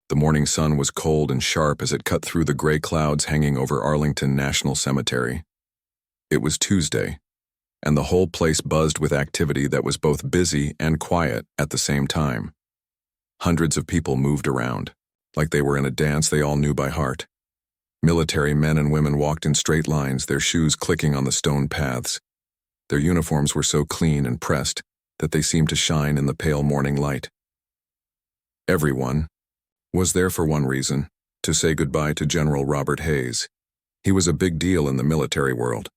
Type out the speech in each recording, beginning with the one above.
The morning sun was cold and sharp as it cut through the gray clouds hanging over Arlington National Cemetery. It was Tuesday, and the whole place buzzed with activity that was both busy and quiet at the same time. Hundreds of people moved around, like they were in a dance they all knew by heart. Military men and women walked in straight lines, their shoes clicking on the stone paths. Their uniforms were so clean and pressed that they seemed to shine in the pale morning light. Everyone was there for one reason: to say goodbye to General Robert Hayes. He was a big deal in the military world.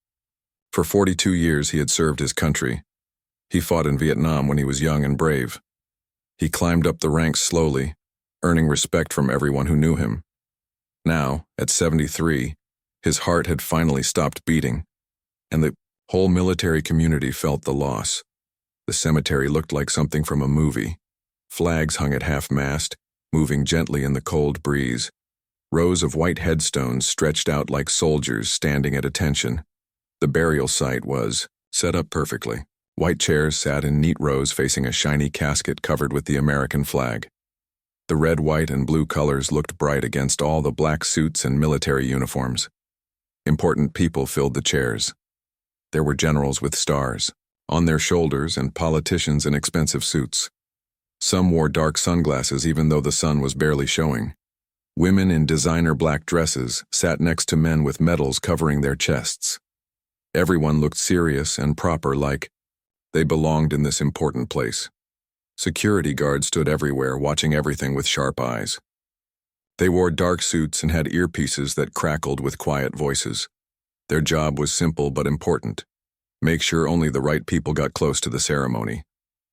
For 42 years he had served his country. He fought in Vietnam when he was young and brave. He climbed up the ranks slowly, earning respect from everyone who knew him. Now, at 73, his heart had finally stopped beating, and the whole military community felt the loss. The cemetery looked like something from a movie. Flags hung at half-mast, moving gently in the cold breeze. Rows of white headstones stretched out like soldiers standing at attention. The burial site was set up perfectly. White chairs sat in neat rows facing a shiny casket covered with the American flag. The red, white, and blue colors looked bright against all the black suits and military uniforms. Important people filled the chairs. There were generals with stars on their shoulders and politicians in expensive suits. Some wore dark sunglasses even though the sun was barely showing. Women in designer black dresses sat next to men with medals covering their chests. Everyone looked serious and proper, like they belonged in this important place. Security guards stood everywhere, watching everything with sharp eyes. They wore dark suits and had earpieces that crackled with quiet voices. Their job was simple but important: make sure only the right people got close to the ceremony.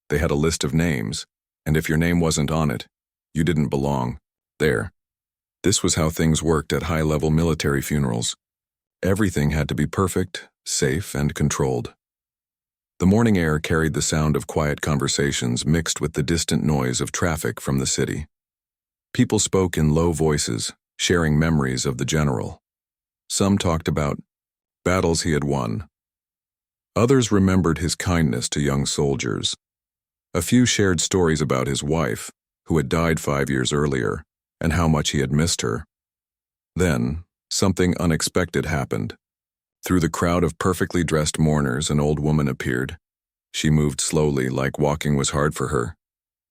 They had a list of names, and if your name wasn't on it, you didn't belong there. This was how things worked at high-level military funerals. Everything had to be perfect, safe, and controlled. The morning air carried the sound of quiet conversations mixed with the distant noise of traffic from the city. People spoke in low voices, sharing memories of the general. Some talked about battles he had won. Others remembered his kindness to young soldiers. A few shared stories about his wife, who had died 5 years earlier, and how much he had missed her. Then, something unexpected happened. Through the crowd of perfectly dressed mourners, an old woman appeared. She moved slowly, like walking was hard for her.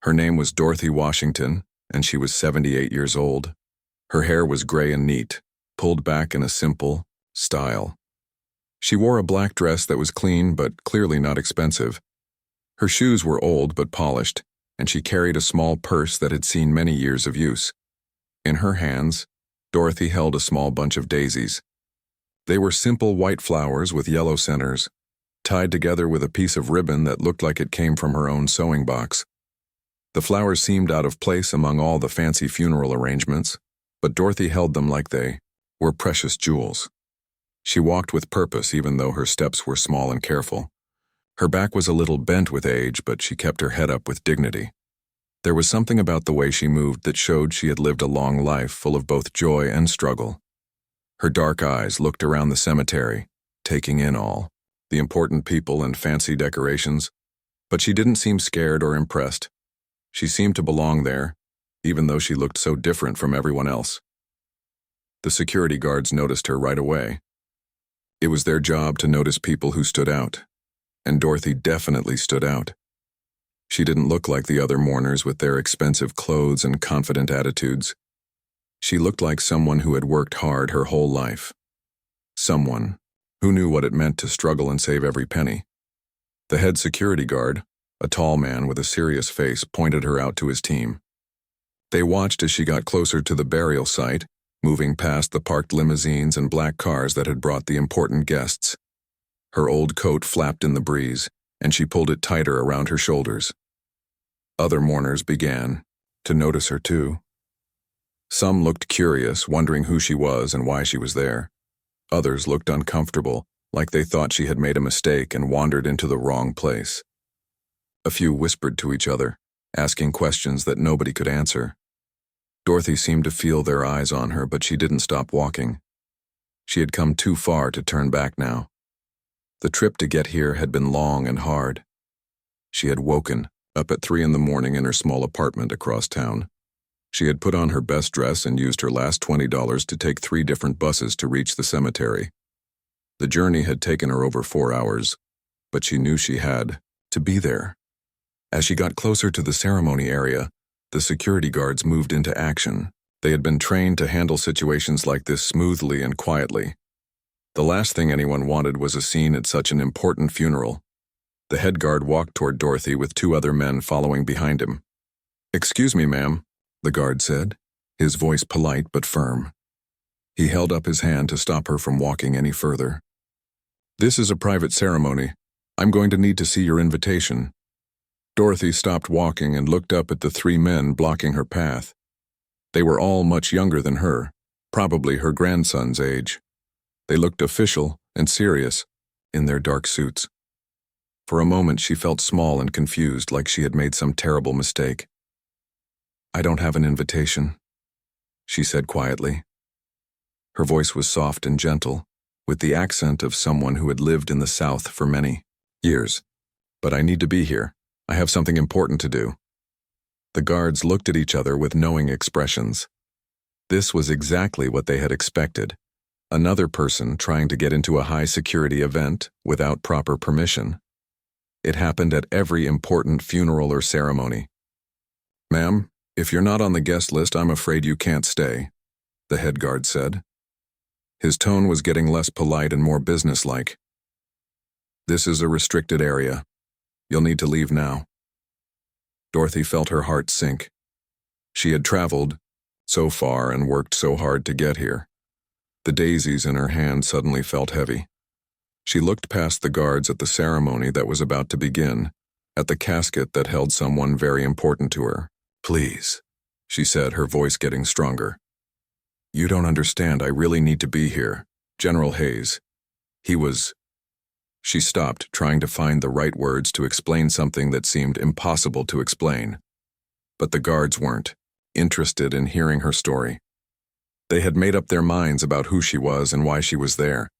Her name was Dorothy Washington, and she was 78 years old. Her hair was gray and neat, pulled back in a simple style. She wore a black dress that was clean but clearly not expensive. Her shoes were old but polished, and she carried a small purse that had seen many years of use. In her hands, Dorothy held a small bunch of daisies. They were simple white flowers with yellow centers, tied together with a piece of ribbon that looked like it came from her own sewing box. The flowers seemed out of place among all the fancy funeral arrangements, but Dorothy held them like they were precious jewels. She walked with purpose even though her steps were small and careful. Her back was a little bent with age, but she kept her head up with dignity. There was something about the way she moved that showed she had lived a long life full of both joy and struggle. Her dark eyes looked around the cemetery, taking in all the important people and fancy decorations, but she didn't seem scared or impressed. She seemed to belong there, even though she looked so different from everyone else. The security guards noticed her right away. It was their job to notice people who stood out, and Dorothy definitely stood out. She didn't look like the other mourners with their expensive clothes and confident attitudes. She looked like someone who had worked hard her whole life. Someone who knew what it meant to struggle and save every penny. The head security guard, a tall man with a serious face, pointed her out to his team. They watched as she got closer to the burial site, moving past the parked limousines and black cars that had brought the important guests. Her old coat flapped in the breeze, and she pulled it tighter around her shoulders. Other mourners began to notice her too. Some looked curious, wondering who she was and why she was there. Others looked uncomfortable, like they thought she had made a mistake and wandered into the wrong place. A few whispered to each other, asking questions that nobody could answer. Dorothy seemed to feel their eyes on her, but she didn't stop walking. She had come too far to turn back now. The trip to get here had been long and hard. She had woken up at 3 in the morning in her small apartment across town. She had put on her best dress and used her last $20 to take 3 different buses to reach the cemetery. The journey had taken her over 4 hours, but she knew she had to be there. As she got closer to the ceremony area, the security guards moved into action. They had been trained to handle situations like this smoothly and quietly. The last thing anyone wanted was a scene at such an important funeral. The head guard walked toward Dorothy with 2 other men following behind him. "Excuse me, ma'am," the guard said, his voice polite but firm. He held up his hand to stop her from walking any further. "This is a private ceremony. I'm going to need to see your invitation." Dorothy stopped walking and looked up at the 3 men blocking her path. They were all much younger than her, probably her grandson's age. They looked official and serious in their dark suits. For a moment she felt small and confused, like she had made some terrible mistake. "I don't have an invitation," she said quietly. Her voice was soft and gentle, with the accent of someone who had lived in the South for many years. "But I need to be here. I have something important to do." The guards looked at each other with knowing expressions. This was exactly what they had expected. Another person trying to get into a high-security event without proper permission. It happened at every important funeral or ceremony. "Ma'am, if you're not on the guest list, I'm afraid you can't stay," the head guard said. His tone was getting less polite and more businesslike. "This is a restricted area. You'll need to leave now." Dorothy felt her heart sink. She had traveled so far and worked so hard to get here. The daisies in her hand suddenly felt heavy. She looked past the guards at the ceremony that was about to begin, at the casket that held someone very important to her. "Please," she said, her voice getting stronger. "You don't understand. I really need to be here. General Hayes. He was—" She stopped, trying to find the right words to explain something that seemed impossible to explain. But the guards weren't interested in hearing her story. They had made up their minds about who she was and why she was there.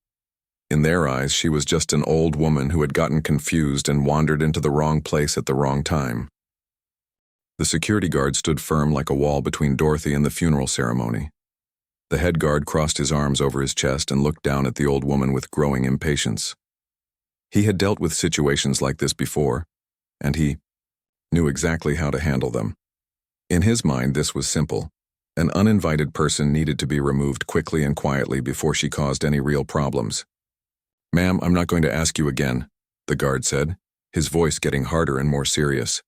In their eyes, she was just an old woman who had gotten confused and wandered into the wrong place at the wrong time. The security guard stood firm like a wall between Dorothy and the funeral ceremony. The head guard crossed his arms over his chest and looked down at the old woman with growing impatience. He had dealt with situations like this before, and he knew exactly how to handle them. In his mind, this was simple. An uninvited person needed to be removed quickly and quietly before she caused any real problems. "Ma'am, I'm not going to ask you again," the guard said, his voice getting harder and more serious.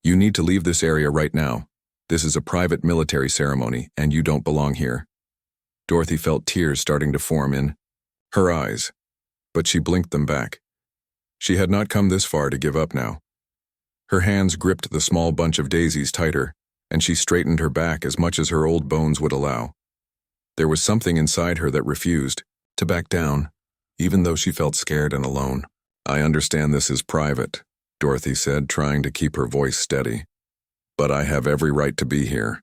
"You need to leave this area right now. This is a private military ceremony, and you don't belong here." Dorothy felt tears starting to form in her eyes, but she blinked them back. She had not come this far to give up now. Her hands gripped the small bunch of daisies tighter, and she straightened her back as much as her old bones would allow. There was something inside her that refused to back down, even though she felt scared and alone. "I understand this is private," Dorothy said, trying to keep her voice steady. "But I have every right to be here.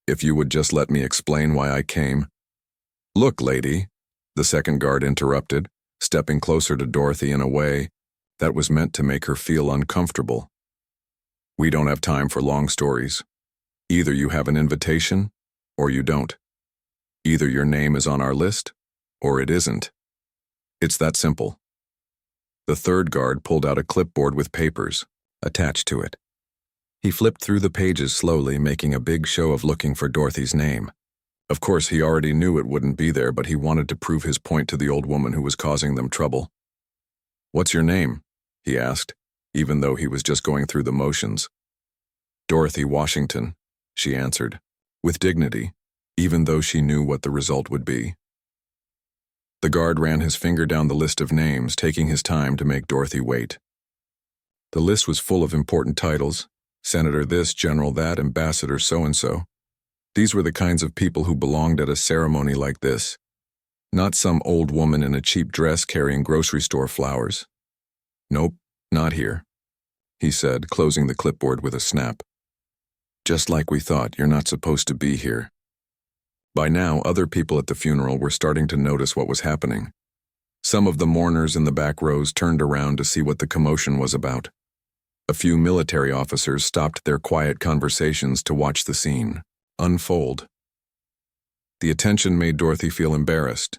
If you would just let me explain why I came." "Look, lady," the second guard interrupted, stepping closer to Dorothy in a way that was meant to make her feel uncomfortable. "We don't have time for long stories. Either you have an invitation, or you don't. Either your name is on our list, or it isn't. It's that simple." The third guard pulled out a clipboard with papers attached to it. He flipped through the pages slowly, making a big show of looking for Dorothy's name. Of course, he already knew it wouldn't be there, but he wanted to prove his point to the old woman who was causing them trouble. "What's your name?" he asked, even though he was just going through the motions. "Dorothy Washington," she answered, with dignity, even though she knew what the result would be. The guard ran his finger down the list of names, taking his time to make Dorothy wait. The list was full of important titles: Senator this, General that, Ambassador so-and-so. These were the kinds of people who belonged at a ceremony like this, not some old woman in a cheap dress carrying grocery store flowers. "Nope, not here," he said, closing the clipboard with a snap. "Just like we thought, you're not supposed to be here." By now, other people at the funeral were starting to notice what was happening. Some of the mourners in the back rows turned around to see what the commotion was about. A few military officers stopped their quiet conversations to watch the scene. unfold. The attention made Dorothy feel embarrassed,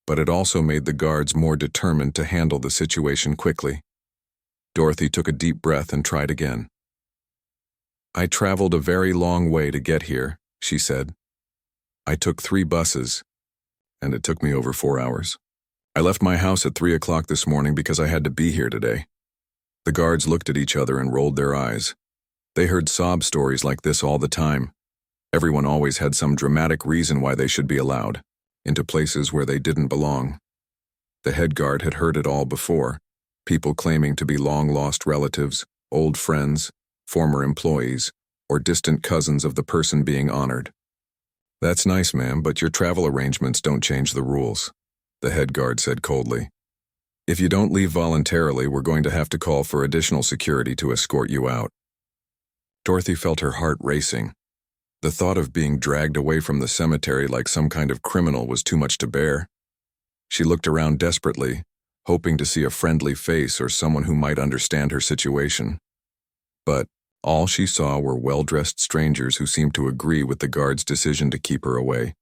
but it also made the guards more determined to handle the situation quickly. Dorothy took a deep breath and tried again. "I traveled a very long way to get here," she said. "I took 3 buses, and it took me over 4 hours. I left my house at 3 o'clock this morning because I had to be here today." The guards looked at each other and rolled their eyes. They heard sob stories like this all the time. Everyone always had some dramatic reason why they should be allowed into places where they didn't belong. The head guard had heard it all before, people claiming to be long-lost relatives, old friends, former employees, or distant cousins of the person being honored. "That's nice, ma'am, but your travel arrangements don't change the rules," the head guard said coldly. "If you don't leave voluntarily, we're going to have to call for additional security to escort you out." Dorothy felt her heart racing. The thought of being dragged away from the cemetery like some kind of criminal was too much to bear. She looked around desperately, hoping to see a friendly face or someone who might understand her situation. But all she saw were well-dressed strangers who seemed to agree with the guard's decision to keep her away.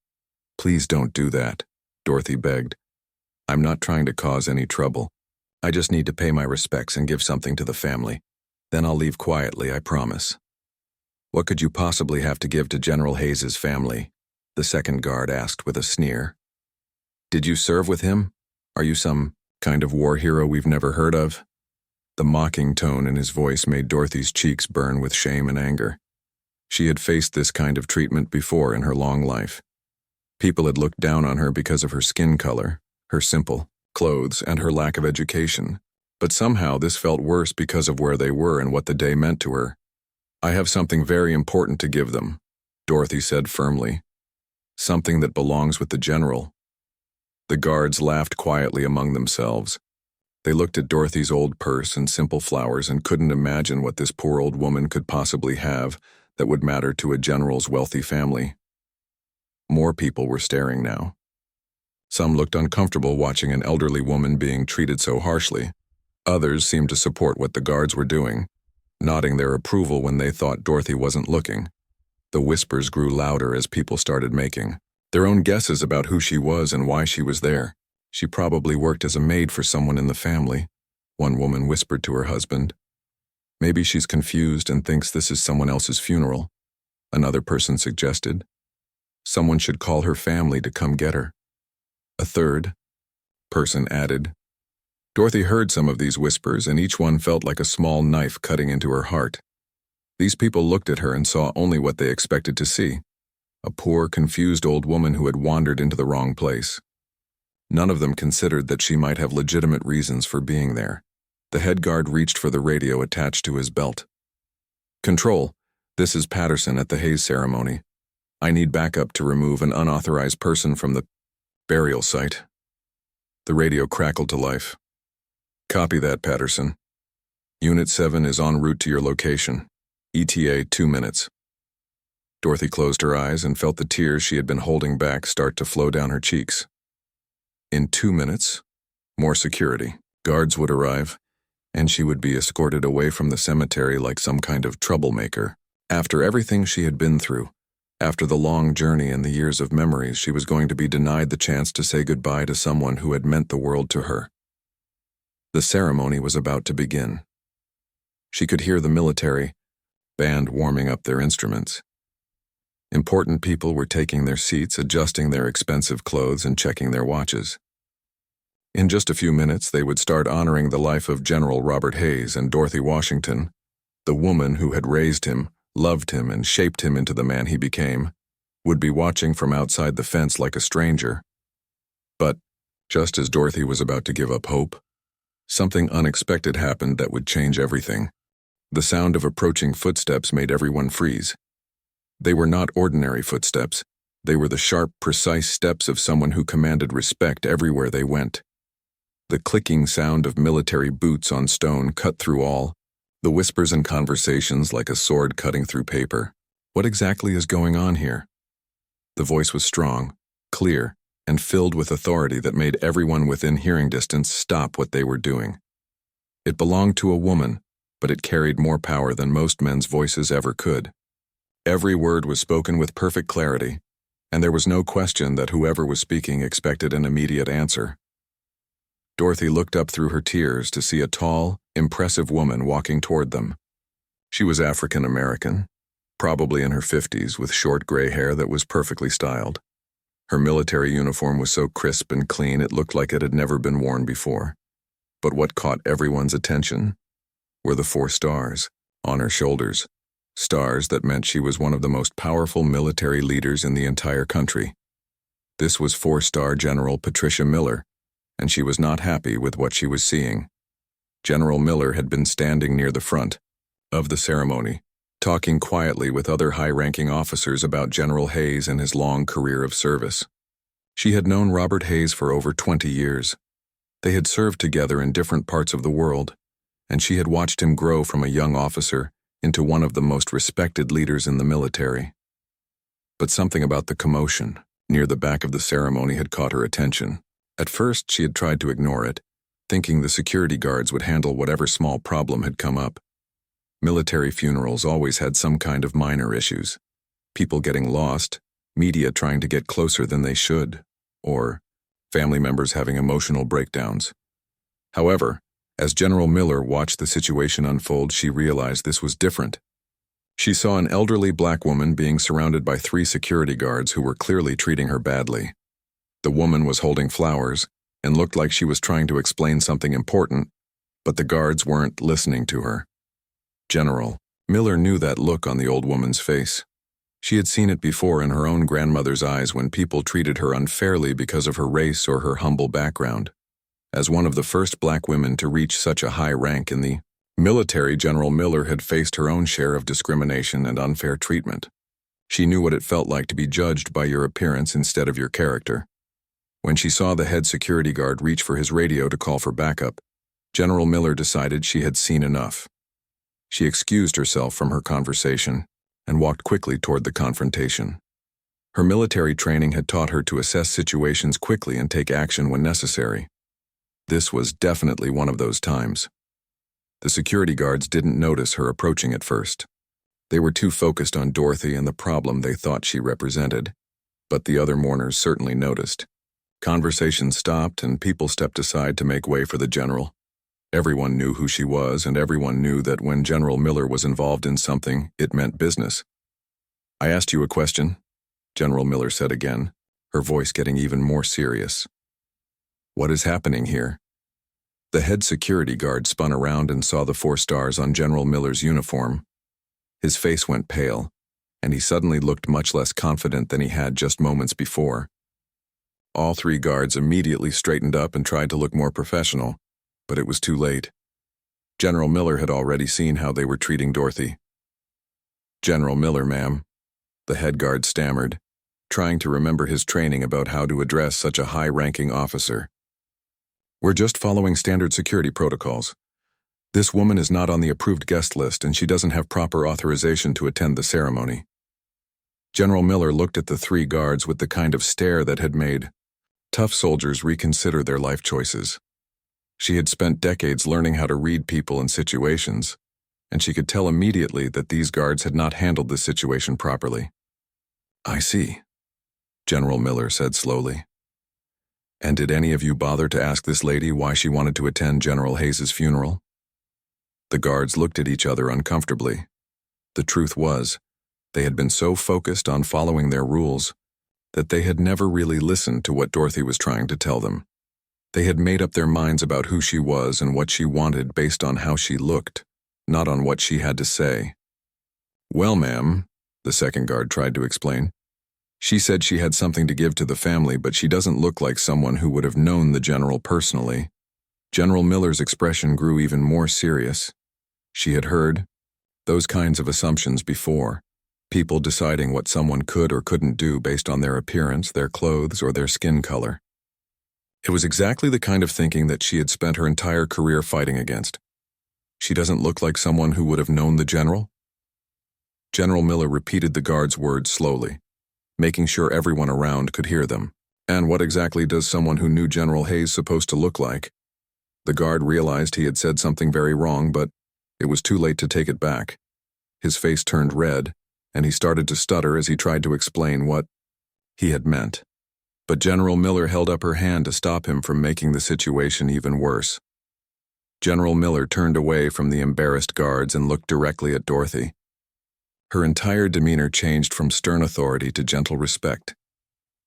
"Please don't do that," Dorothy begged. "I'm not trying to cause any trouble. I just need to pay my respects and give something to the family. Then I'll leave quietly, I promise." "What could you possibly have to give to General Hayes's family?" the second guard asked with a sneer. "Did you serve with him? Are you some kind of war hero we've never heard of?" The mocking tone in his voice made Dorothy's cheeks burn with shame and anger. She had faced this kind of treatment before in her long life. People had looked down on her because of her skin color, her simple clothes, and her lack of education. But somehow this felt worse because of where they were and what the day meant to her. "I have something very important to give them," Dorothy said firmly. "Something that belongs with the general." The guards laughed quietly among themselves. They looked at Dorothy's old purse and simple flowers and couldn't imagine what this poor old woman could possibly have that would matter to a general's wealthy family. More people were staring now. Some looked uncomfortable watching an elderly woman being treated so harshly. Others seemed to support what the guards were doing, nodding their approval when they thought Dorothy wasn't looking. The whispers grew louder as people started making their own guesses about who she was and why she was there. "She probably worked as a maid for someone in the family," one woman whispered to her husband. "Maybe she's confused and thinks this is someone else's funeral," another person suggested. "Someone should call her family to come get her," a third person added. Dorothy heard some of these whispers, and each one felt like a small knife cutting into her heart. These people looked at her and saw only what they expected to see: a poor, confused old woman who had wandered into the wrong place. None of them considered that she might have legitimate reasons for being there. The head guard reached for the radio attached to his belt. "Control, this is Patterson at the Hayes ceremony. I need backup to remove an unauthorized person from the burial site." The radio crackled to life. "Copy that, Patterson. Unit 7 is en route to your location. ETA 2 minutes. Dorothy closed her eyes and felt the tears she had been holding back start to flow down her cheeks. In 2 minutes, more security. Guards would arrive, and she would be escorted away from the cemetery like some kind of troublemaker. After everything she had been through, after the long journey and the years of memories, she was going to be denied the chance to say goodbye to someone who had meant the world to her. The ceremony was about to begin. She could hear the military band warming up their instruments. Important people were taking their seats, adjusting their expensive clothes, and checking their watches. In just a few minutes, they would start honoring the life of General Robert Hayes and Dorothy Washington, the woman who had raised him, loved him, and shaped him into the man he became, would be watching from outside the fence like a stranger. But just as Dorothy was about to give up hope, something unexpected happened that would change everything. The sound of approaching footsteps made everyone freeze. They were not ordinary footsteps. They were the sharp, precise steps of someone who commanded respect everywhere they went. The clicking sound of military boots on stone cut through all, the whispers and conversations like a sword cutting through paper. What exactly is going on here? The voice was strong, clear, and filled with authority that made everyone within hearing distance stop what they were doing. It belonged to a woman, but it carried more power than most men's voices ever could. Every word was spoken with perfect clarity, and there was no question that whoever was speaking expected an immediate answer. Dorothy looked up through her tears to see a tall, impressive woman walking toward them. She was African American, probably in her 50s, with short gray hair that was perfectly styled. Her military uniform was so crisp and clean it looked like it had never been worn before. But what caught everyone's attention were the 4 stars on her shoulders, stars that meant she was one of the most powerful military leaders in the entire country. This was 4-star General Patricia Miller, and she was not happy with what she was seeing. General Miller had been standing near the front of the ceremony, talking quietly with other high-ranking officers about General Hayes and his long career of service. She had known Robert Hayes for over 20 years. They had served together in different parts of the world, and she had watched him grow from a young officer into one of the most respected leaders in the military. But something about the commotion near the back of the ceremony had caught her attention. At first, she had tried to ignore it, thinking the security guards would handle whatever small problem had come up. Military funerals always had some kind of minor issues. People getting lost, media trying to get closer than they should, or family members having emotional breakdowns. However, as General Miller watched the situation unfold, she realized this was different. She saw an elderly black woman being surrounded by 3 security guards who were clearly treating her badly. The woman was holding flowers and looked like she was trying to explain something important, but the guards weren't listening to her. General Miller knew that look on the old woman's face. She had seen it before in her own grandmother's eyes when people treated her unfairly because of her race or her humble background. As one of the first black women to reach such a high rank in the military, General Miller had faced her own share of discrimination and unfair treatment. She knew what it felt like to be judged by your appearance instead of your character. When she saw the head security guard reach for his radio to call for backup, General Miller decided she had seen enough. She excused herself from her conversation and walked quickly toward the confrontation. Her military training had taught her to assess situations quickly and take action when necessary. This was definitely one of those times. The security guards didn't notice her approaching at first. They were too focused on Dorothy and the problem they thought she represented, but the other mourners certainly noticed. Conversation stopped and people stepped aside to make way for the general. Everyone knew who she was, and everyone knew that when General Miller was involved in something, it meant business. "I asked you a question," General Miller said again, her voice getting even more serious. "What is happening here?" The head security guard spun around and saw the 4 stars on General Miller's uniform. His face went pale, and he suddenly looked much less confident than he had just moments before. All 3 guards immediately straightened up and tried to look more professional, but it was too late. General Miller had already seen how they were treating Dorothy. "General Miller, ma'am," the head guard stammered, trying to remember his training about how to address such a high-ranking officer. "We're just following standard security protocols. This woman is not on the approved guest list and she doesn't have proper authorization to attend the ceremony." General Miller looked at the 3 guards with the kind of stare that had made tough soldiers reconsider their life choices. She had spent decades learning how to read people and situations, and she could tell immediately that these guards had not handled the situation properly. "I see," General Miller said slowly. "And did any of you bother to ask this lady why she wanted to attend General Hayes's funeral?" The guards looked at each other uncomfortably. The truth was, they had been so focused on following their rules that they had never really listened to what Dorothy was trying to tell them. They had made up their minds about who she was and what she wanted based on how she looked, not on what she had to say. "Well, ma'am," the second guard tried to explain, "she said she had something to give to the family, but she doesn't look like someone who would have known the general personally." General Miller's expression grew even more serious. She had heard those kinds of assumptions before, people deciding what someone could or couldn't do based on their appearance, their clothes, or their skin color. It was exactly the kind of thinking that she had spent her entire career fighting against. "She doesn't look like someone who would have known the general?" General Miller repeated the guard's words slowly, making sure everyone around could hear them. "And what exactly does someone who knew General Hayes supposed to look like?" The guard realized he had said something very wrong, but it was too late to take it back. His face turned red, and he started to stutter as he tried to explain what he had meant. But General Miller held up her hand to stop him from making the situation even worse. General Miller turned away from the embarrassed guards and looked directly at Dorothy. Her entire demeanor changed from stern authority to gentle respect.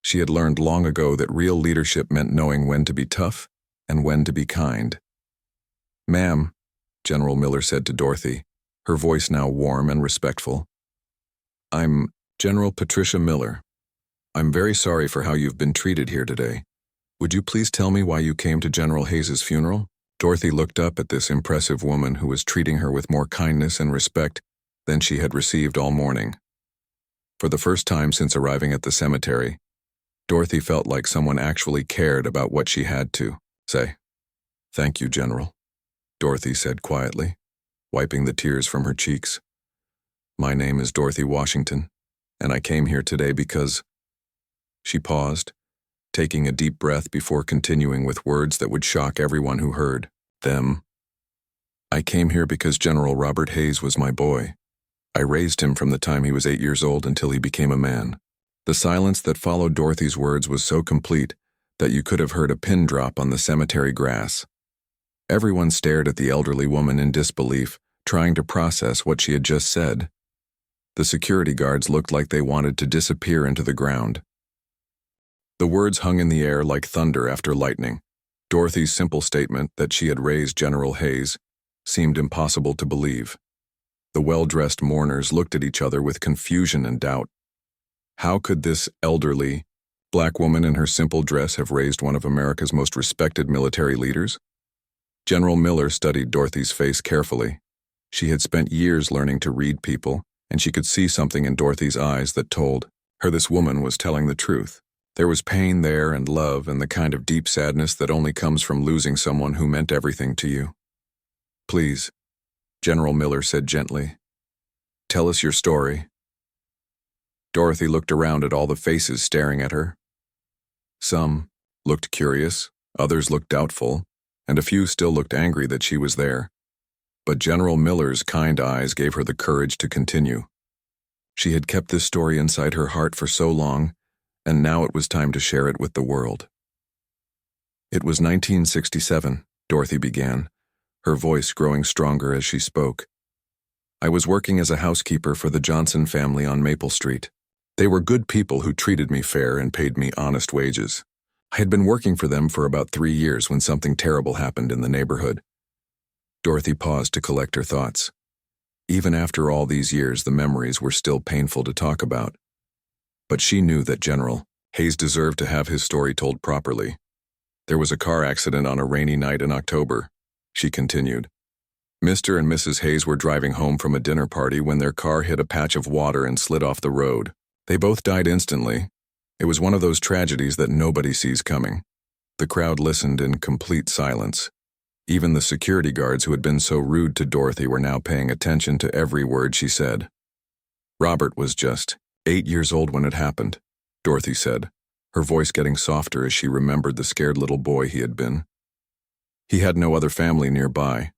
She had learned long ago that real leadership meant knowing when to be tough and when to be kind. "Ma'am," General Miller said to Dorothy, her voice now warm and respectful. "I'm General Patricia Miller. I'm very sorry for how you've been treated here today. Would you please tell me why you came to General Hayes's funeral?" Dorothy looked up at this impressive woman who was treating her with more kindness and respect than she had received all morning. For the first time since arriving at the cemetery, Dorothy felt like someone actually cared about what she had to say. "Thank you, General," Dorothy said quietly, wiping the tears from her cheeks. "My name is Dorothy Washington, and I came here today because—" She paused, taking a deep breath before continuing with words that would shock everyone who heard them. "I came here because General Robert Hayes was my boy. I raised him from the time he was 8 years old until he became a man." The silence that followed Dorothy's words was so complete that you could have heard a pin drop on the cemetery grass. Everyone stared at the elderly woman in disbelief, trying to process what she had just said. The security guards looked like they wanted to disappear into the ground. The words hung in the air like thunder after lightning. Dorothy's simple statement that she had raised General Hayes seemed impossible to believe. The well-dressed mourners looked at each other with confusion and doubt. How could this elderly, black woman in her simple dress have raised one of America's most respected military leaders? General Miller studied Dorothy's face carefully. She had spent years learning to read people, and she could see something in Dorothy's eyes that told her this woman was telling the truth. There was pain there and love and the kind of deep sadness that only comes from losing someone who meant everything to you. "Please," General Miller said gently, "tell us your story." Dorothy looked around at all the faces staring at her. Some looked curious, others looked doubtful, and a few still looked angry that she was there. But General Miller's kind eyes gave her the courage to continue. She had kept this story inside her heart for so long, and now it was time to share it with the world. "It was 1967, Dorothy began, her voice growing stronger as she spoke. "I was working as a housekeeper for the Johnson family on Maple Street. They were good people who treated me fair and paid me honest wages. I had been working for them for about 3 years when something terrible happened in the neighborhood." Dorothy paused to collect her thoughts. Even after all these years, the memories were still painful to talk about. But she knew that General Hayes deserved to have his story told properly. "There was a car accident on a rainy night in October," she continued. "Mr. and Mrs. Hayes were driving home from a dinner party when their car hit a patch of water and slid off the road. They both died instantly. It was one of those tragedies that nobody sees coming." The crowd listened in complete silence. Even the security guards who had been so rude to Dorothy were now paying attention to every word she said. "Robert was just 8 years old when it happened," Dorothy said, her voice getting softer as she remembered the scared little boy he had been. "He had no other family nearby.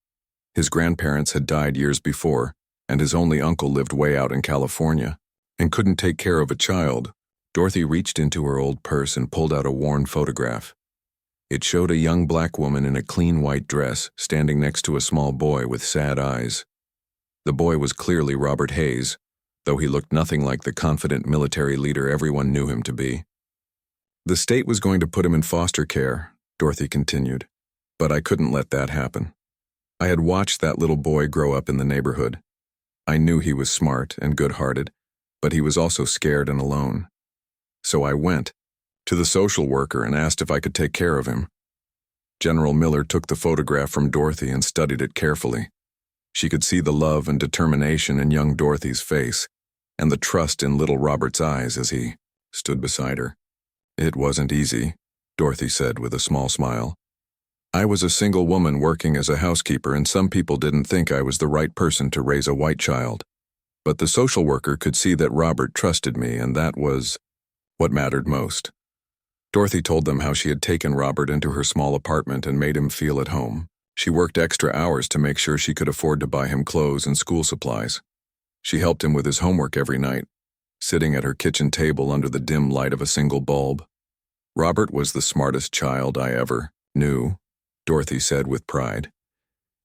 His grandparents had died years before, and his only uncle lived way out in California and couldn't take care of a child." Dorothy reached into her old purse and pulled out a worn photograph. It showed a young black woman in a clean white dress standing next to a small boy with sad eyes. The boy was clearly Robert Hayes, though he looked nothing like the confident military leader everyone knew him to be. "The state was going to put him in foster care," Dorothy continued, "but I couldn't let that happen. I had watched that little boy grow up in the neighborhood. I knew he was smart and good-hearted, but he was also scared and alone. So I went to the social worker and asked if I could take care of him." General Miller took the photograph from Dorothy and studied it carefully. She could see the love and determination in young Dorothy's face, and the trust in little Robert's eyes as he stood beside her. "It wasn't easy," Dorothy said with a small smile. "I was a single woman working as a housekeeper, and some people didn't think I was the right person to raise a white child. But the social worker could see that Robert trusted me, and that was what mattered most." Dorothy told them how she had taken Robert into her small apartment and made him feel at home. She worked extra hours to make sure she could afford to buy him clothes and school supplies. She helped him with his homework every night, sitting at her kitchen table under the dim light of a single bulb. Robert was the smartest child I ever knew, Dorothy said with pride.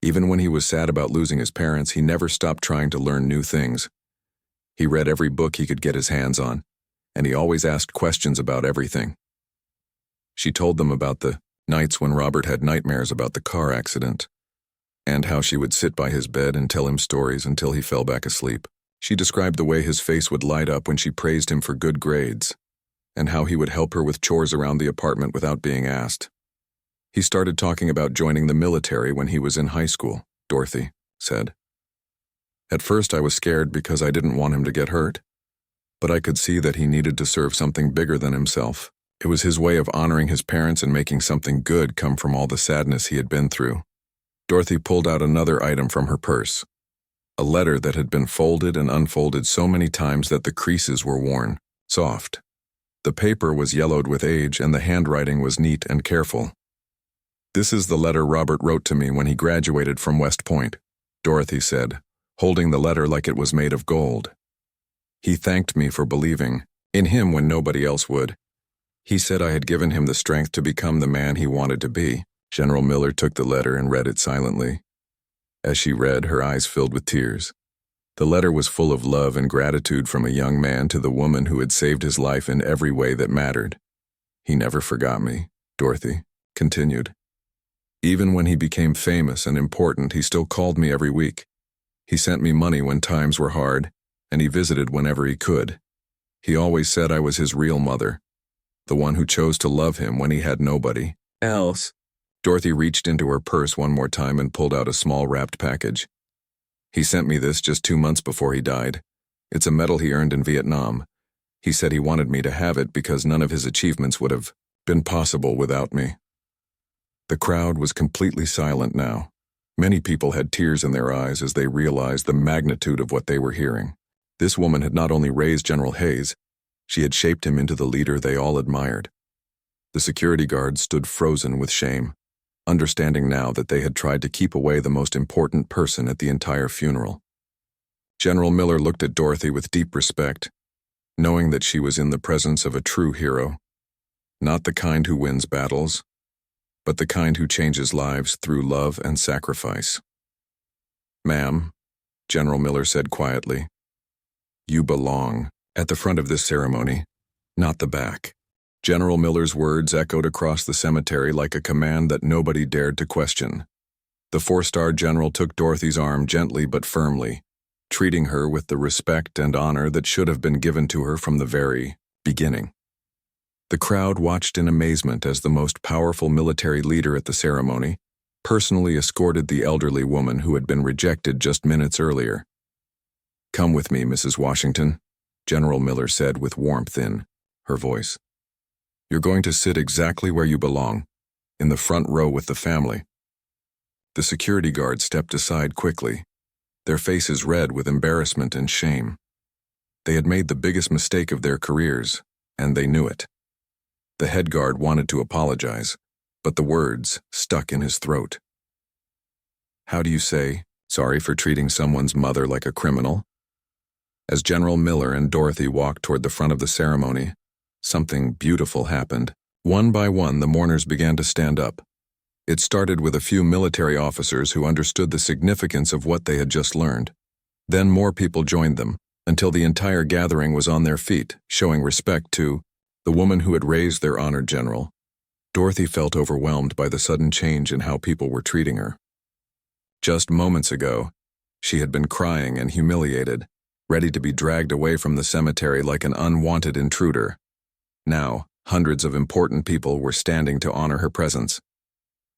Even when he was sad about losing his parents, he never stopped trying to learn new things. He read every book he could get his hands on, and he always asked questions about everything. She told them about the nights when Robert had nightmares about the car accident, and how she would sit by his bed and tell him stories until he fell back asleep. She described the way his face would light up when she praised him for good grades, and how he would help her with chores around the apartment without being asked. He started talking about joining the military when he was in high school, Dorothy said. At first I was scared because I didn't want him to get hurt, but I could see that he needed to serve something bigger than himself. It was his way of honoring his parents and making something good come from all the sadness he had been through. Dorothy pulled out another item from her purse, a letter that had been folded and unfolded so many times that the creases were worn, soft. The paper was yellowed with age and the handwriting was neat and careful. "This is the letter Robert wrote to me when he graduated from West Point," Dorothy said, holding the letter like it was made of gold. "He thanked me for believing in him when nobody else would. He said I had given him the strength to become the man he wanted to be." General Miller took the letter and read it silently. As she read, her eyes filled with tears. The letter was full of love and gratitude from a young man to the woman who had saved his life in every way that mattered. "He never forgot me," Dorothy continued. "Even when he became famous and important, he still called me every week. He sent me money when times were hard, and he visited whenever he could. He always said I was his real mother, the one who chose to love him when he had nobody else." Dorothy reached into her purse one more time and pulled out a small wrapped package. "He sent me this just 2 months before he died. It's a medal he earned in Vietnam. He said he wanted me to have it because none of his achievements would have been possible without me." The crowd was completely silent now. Many people had tears in their eyes as they realized the magnitude of what they were hearing. This woman had not only raised General Hayes, she had shaped him into the leader they all admired. The security guards stood frozen with shame, understanding now that they had tried to keep away the most important person at the entire funeral. General Miller looked at Dorothy with deep respect, knowing that she was in the presence of a true hero, not the kind who wins battles, but the kind who changes lives through love and sacrifice. "Ma'am," General Miller said quietly, "you belong at the front of this ceremony, not the back." General Miller's words echoed across the cemetery like a command that nobody dared to question. The 4-star general took Dorothy's arm gently but firmly, treating her with the respect and honor that should have been given to her from the very beginning. The crowd watched in amazement as the most powerful military leader at the ceremony personally escorted the elderly woman who had been rejected just minutes earlier. "Come with me, Mrs. Washington," General Miller said with warmth in her voice. "You're going to sit exactly where you belong, in the front row with the family." The security guards stepped aside quickly, their faces red with embarrassment and shame. They had made the biggest mistake of their careers, and they knew it. The head guard wanted to apologize, but the words stuck in his throat. "How do you say sorry for treating someone's mother like a criminal?" As General Miller and Dorothy walked toward the front of the ceremony, something beautiful happened. One by one, the mourners began to stand up. It started with a few military officers who understood the significance of what they had just learned. Then more people joined them, until the entire gathering was on their feet, showing respect to the woman who had raised their honored general. Dorothy felt overwhelmed by the sudden change in how people were treating her. Just moments ago, she had been crying and humiliated, ready to be dragged away from the cemetery like an unwanted intruder. Now, hundreds of important people were standing to honor her presence.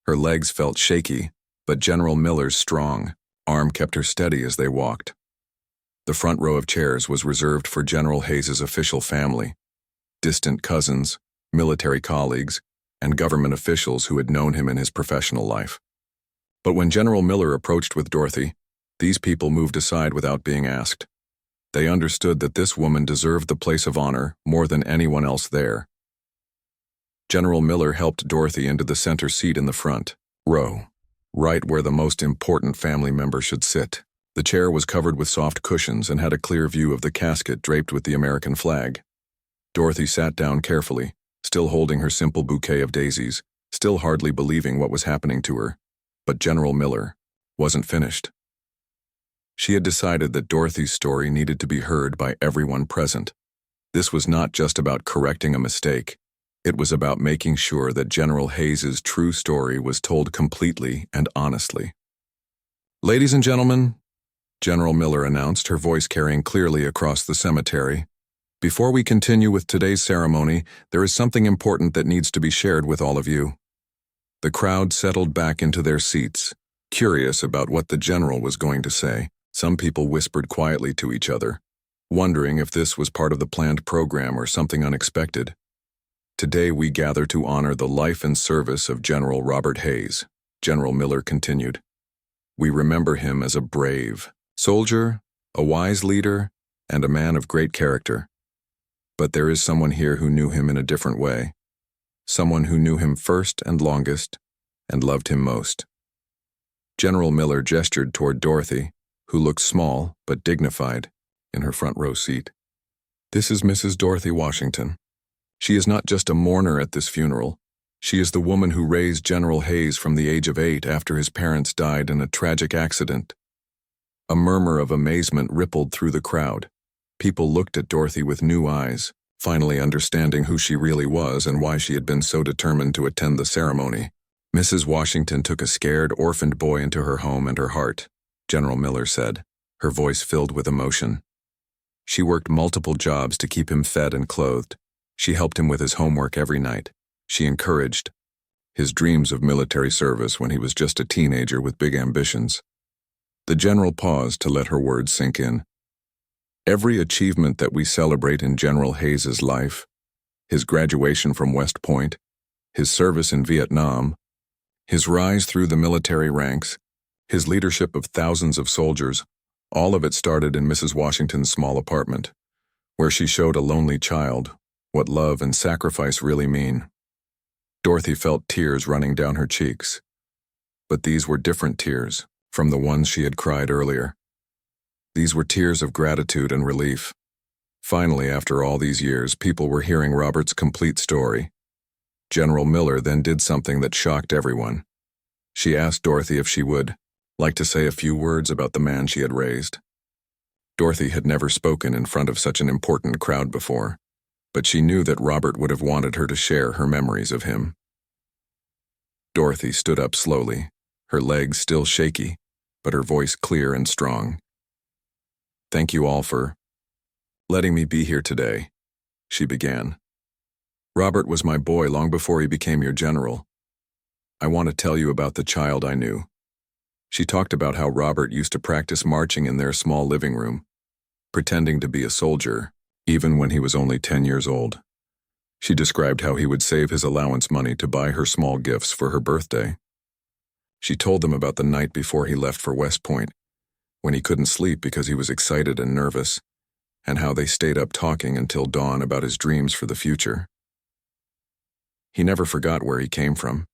Her legs felt shaky, but General Miller's strong arm kept her steady as they walked. The front row of chairs was reserved for General Hayes's official family, distant cousins, military colleagues, and government officials who had known him in his professional life. But when General Miller approached with Dorothy, these people moved aside without being asked. They understood that this woman deserved the place of honor more than anyone else there. General Miller helped Dorothy into the center seat in the front row, right where the most important family member should sit. The chair was covered with soft cushions and had a clear view of the casket draped with the American flag. Dorothy sat down carefully, still holding her simple bouquet of daisies, still hardly believing what was happening to her. But General Miller wasn't finished. She had decided that Dorothy's story needed to be heard by everyone present. This was not just about correcting a mistake. It was about making sure that General Hayes's true story was told completely and honestly. "Ladies and gentlemen," General Miller announced, her voice carrying clearly across the cemetery, "before we continue with today's ceremony, there is something important that needs to be shared with all of you." The crowd settled back into their seats, curious about what the general was going to say. Some people whispered quietly to each other, wondering if this was part of the planned program or something unexpected. "Today we gather to honor the life and service of General Robert Hayes," General Miller continued. "We remember him as a brave soldier, a wise leader, and a man of great character. But there is someone here who knew him in a different way. Someone who knew him first and longest, and loved him most." General Miller gestured toward Dorothy, who looked small but dignified in her front row seat. "This is Mrs. Dorothy Washington. She is not just a mourner at this funeral. She is the woman who raised General Hayes from the age of 8 after his parents died in a tragic accident." A murmur of amazement rippled through the crowd. People looked at Dorothy with new eyes, finally understanding who she really was and why she had been so determined to attend the ceremony. "Mrs. Washington took a scared, orphaned boy into her home and her heart," General Miller said, her voice filled with emotion. "She worked multiple jobs to keep him fed and clothed. She helped him with his homework every night. She encouraged his dreams of military service when he was just a teenager with big ambitions." The general paused to let her words sink in. "Every achievement that we celebrate in General Hayes's life, his graduation from West Point, his service in Vietnam, his rise through the military ranks, his leadership of thousands of soldiers, all of it started in Mrs. Washington's small apartment, where she showed a lonely child what love and sacrifice really mean." Dorothy felt tears running down her cheeks. But these were different tears from the ones she had cried earlier. These were tears of gratitude and relief. Finally, after all these years, people were hearing Robert's complete story. General Miller then did something that shocked everyone. She asked Dorothy if she would like to say a few words about the man she had raised. Dorothy had never spoken in front of such an important crowd before, but she knew that Robert would have wanted her to share her memories of him. Dorothy stood up slowly, her legs still shaky, but her voice clear and strong. "Thank you all for letting me be here today," she began. "Robert was my boy long before he became your general. I want to tell you about the child I knew." She talked about how Robert used to practice marching in their small living room, pretending to be a soldier, even when he was only 10 years old. She described how he would save his allowance money to buy her small gifts for her birthday. She told them about the night before he left for West Point, when he couldn't sleep because he was excited and nervous, and how they stayed up talking until dawn about his dreams for the future. "He never forgot where he came from,"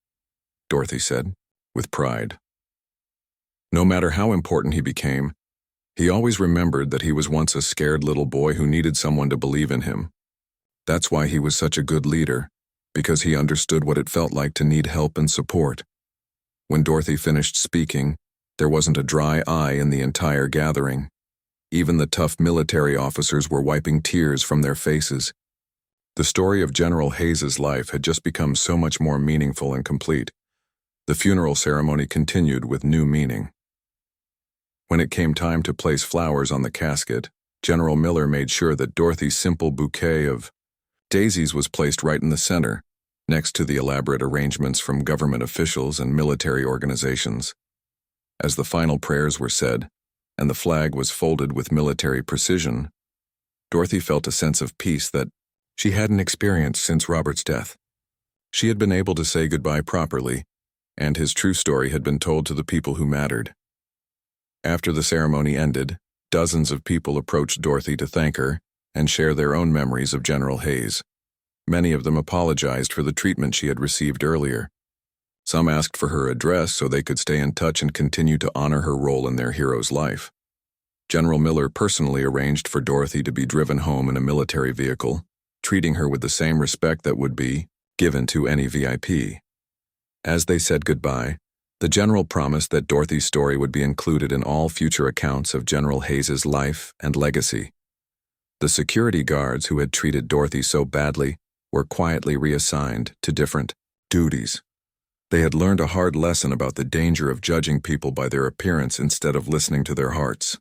Dorothy said, with pride. "No matter how important he became, he always remembered that he was once a scared little boy who needed someone to believe in him. That's why he was such a good leader, because he understood what it felt like to need help and support." When Dorothy finished speaking, there wasn't a dry eye in the entire gathering. Even the tough military officers were wiping tears from their faces. The story of General Hayes's life had just become so much more meaningful and complete. The funeral ceremony continued with new meaning. When it came time to place flowers on the casket, General Miller made sure that Dorothy's simple bouquet of daisies was placed right in the center, next to the elaborate arrangements from government officials and military organizations. As the final prayers were said, and the flag was folded with military precision, Dorothy felt a sense of peace that she hadn't experienced since Robert's death. She had been able to say goodbye properly, and his true story had been told to the people who mattered. After the ceremony ended, dozens of people approached Dorothy to thank her and share their own memories of General Hayes. Many of them apologized for the treatment she had received earlier. Some asked for her address so they could stay in touch and continue to honor her role in their hero's life. General Miller personally arranged for Dorothy to be driven home in a military vehicle, treating her with the same respect that would be given to any VIP. As they said goodbye, the General promised that Dorothy's story would be included in all future accounts of General Hayes's life and legacy. The security guards who had treated Dorothy so badly were quietly reassigned to different duties. They had learned a hard lesson about the danger of judging people by their appearance instead of listening to their hearts.